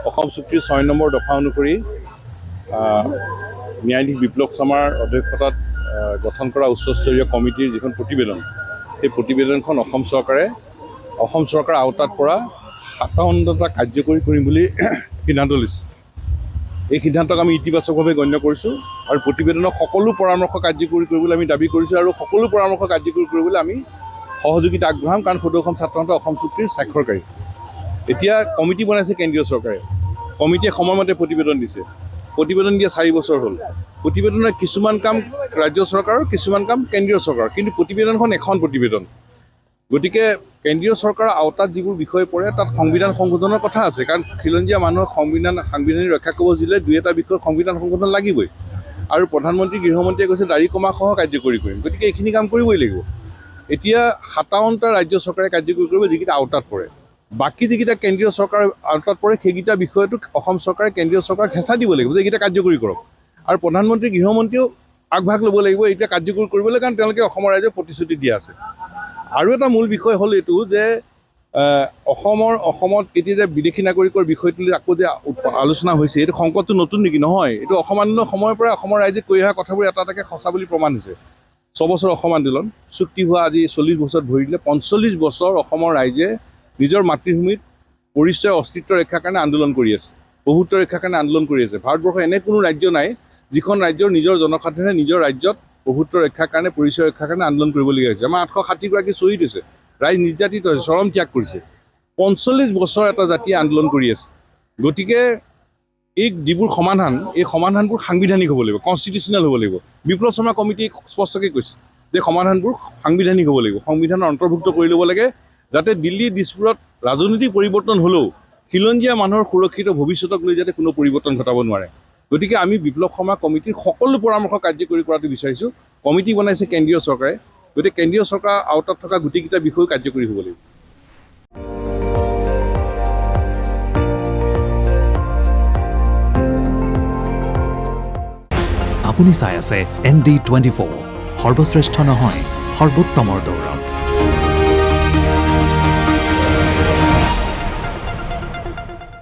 অসম চুক্তিৰ 6 নম্বৰ দফা অনুসৰি ন্যায়াধীশ বিপ্লৱ শৰ্মাৰ অধ্যক্ষতাত গঠন কৰা উচ্চস্তৰীয় কমিটিৰ যিখন প্ৰতিবেদন, সেই প্ৰতিবেদনখন অসম চৰকাৰৰ আওতাত পৰা 57টা কাৰ্যকৰী কৰিম বুলি সিদ্ধান্ত লৈছে। এই সিদ্ধান্তক আমি ইতিবাচকভাৱে গণ্য কৰিছোঁ আৰু প্ৰতিবেদনৰ সকলো পৰামৰ্শ কাৰ্যকৰী কৰিবলৈ আমি দাবী কৰিছোঁ আৰু সকলো পৰামৰ্শ কাৰ্যকৰী কৰিবলৈ আমি সহযোগিতা আগবঢ়াম, কাৰণ সদৌ অসম ছাত্ৰ সন্থা অসম চুক্তিৰ স্বাক্ষৰকাৰী। এতিয়া কমিটি বনাইছে কেন্দ্ৰীয় চৰকাৰে, কমিটিয়ে সময়মতে প্ৰতিবেদন দিছে। প্ৰতিবেদন দিয়া 4 বছৰ হ'ল। প্ৰতিবেদনৰ কিছুমান কাম ৰাজ্য চৰকাৰৰ, কিছুমান কাম কেন্দ্ৰীয় চৰকাৰৰ, কিন্তু প্ৰতিবেদনখন এখন প্ৰতিবেদন। গতিকে কেন্দ্ৰীয় চৰকাৰৰ আওতাত যিবোৰ বিষয় পৰে তাত সংবিধান সংশোধনৰ কথা আছে, কাৰণ খিলঞ্জীয়া মানুহক সাংবিধানিক ৰক্ষা কবচ দিলে 2-এটা বিষয়ত সংবিধান সংশোধন লাগিবই। আৰু প্ৰধানমন্ত্ৰী গৃহমন্ত্ৰীয়ে কৈছে দাড়ি কমাসহ কাৰ্যকৰী কৰিম, গতিকে এইখিনি কাম কৰিবই লাগিব। এতিয়া 57টা ৰাজ্য চৰকাৰে কাৰ্যকৰী কৰিব যিকেইটা আওতাত পৰে। বাকী যিকেইটা কেন্দ্ৰীয় চৰকাৰৰ আওতাত পৰে সেইকেইটা বিষয়টো অসম চৰকাৰে কেন্দ্ৰীয় চৰকাৰক হেঁচা দিব লাগিব যে এইকেইটা কাৰ্যকৰী কৰক। আৰু প্ৰধানমন্ত্ৰী গৃহমন্ত্ৰীয়েও আগভাগ ল'ব লাগিব এতিয়া কাৰ্যকৰী কৰিবলৈ, কাৰণ তেওঁলোকে অসমৰ ৰাইজক প্ৰতিশ্ৰুতি দিয়া আছে। আৰু এটা মূল বিষয় হ'ল এইটো যে অসমত এতিয়া যে বিদেশী নাগৰিকৰ বিষয়টো আকৌ যে আলোচনা হৈছে, এইটো সংকটটো নতুন নেকি? নহয়, এইটো অসম আন্দোলনৰ সময়ৰ পৰা অসমৰ ৰাইজে কৈ অহা কথাবোৰ এটা এটাকৈ সঁচা বুলি প্ৰমাণ হৈছে। 6 বছৰ অসম আন্দোলন, চুক্তি হোৱা আজি 40 বছৰত ভৰি দিলে। 45 বছৰ অসমৰ ৰাইজে নিজৰ মাতৃভূমিত পৰিচয় অস্তিত্ব ৰক্ষাৰ কাৰণে আন্দোলন কৰি আছে, বহুত্ব ৰক্ষাৰ কাৰণে আন্দোলন কৰি আছে। ভাৰতবৰ্ষৰ এনে কোনো ৰাজ্য নাই যিখন ৰাজ্যৰ নিজৰ জনসাধাৰণে নিজৰ ৰাজ্যত বহুত্ব ৰক্ষাৰ কাৰণে, পৰিচয় ৰক্ষাৰ কাৰণে আন্দোলন কৰিবলগীয়া হৈছে। আমাৰ 860গৰাকী শ্বহীদ হৈছে, ৰাইজ নিৰ্যাতিত হৈছে, চৰম ত্যাগ কৰিছে। 45 বছৰ এটা জাতিয়ে আন্দোলন কৰি আছে। গতিকে এই যিবোৰ সমাধান, এই সমাধানবোৰ সাংবিধানিক হ'ব লাগিব, কনষ্টিটিউচনেল হ'ব লাগিব। বিপ্লৱ শৰ্মা কমিটিয়ে স্পষ্টকৈ কৈছে যে সমাধানবোৰ সাংবিধানিক হ'ব লাগিব, সংবিধানৰ অন্তৰ্ভুক্ত কৰি ল'ব লাগে, যাতে দিল্লী দিছপুৰত ৰাজনৈতিক পৰিৱৰ্তন হ'লেও খিলঞ্জীয়া মানুহৰ সুৰক্ষিত ভৱিষ্যতক লৈ যাতে কোনো পৰিৱৰ্তন ঘটাব নোৱাৰে। গতিকে আমি বিপ্লৱ শৰ্মা কমিটিৰ সকলো পৰামৰ্শ কাৰ্যকৰী কৰাটো বিচাৰিছোঁ। কমিটি বনাইছে কেন্দ্ৰীয় চৰকাৰে, গতিকে কেন্দ্ৰীয় চৰকাৰৰ আওতাত থকা গোটেইকেইটা বিষয় কাৰ্যকৰী হ'ব লাগিব। আপুনি চাই আছে ND24, সৰ্বশ্ৰেষ্ঠ নহয়, সৰ্বোত্তমৰ দৌৰত।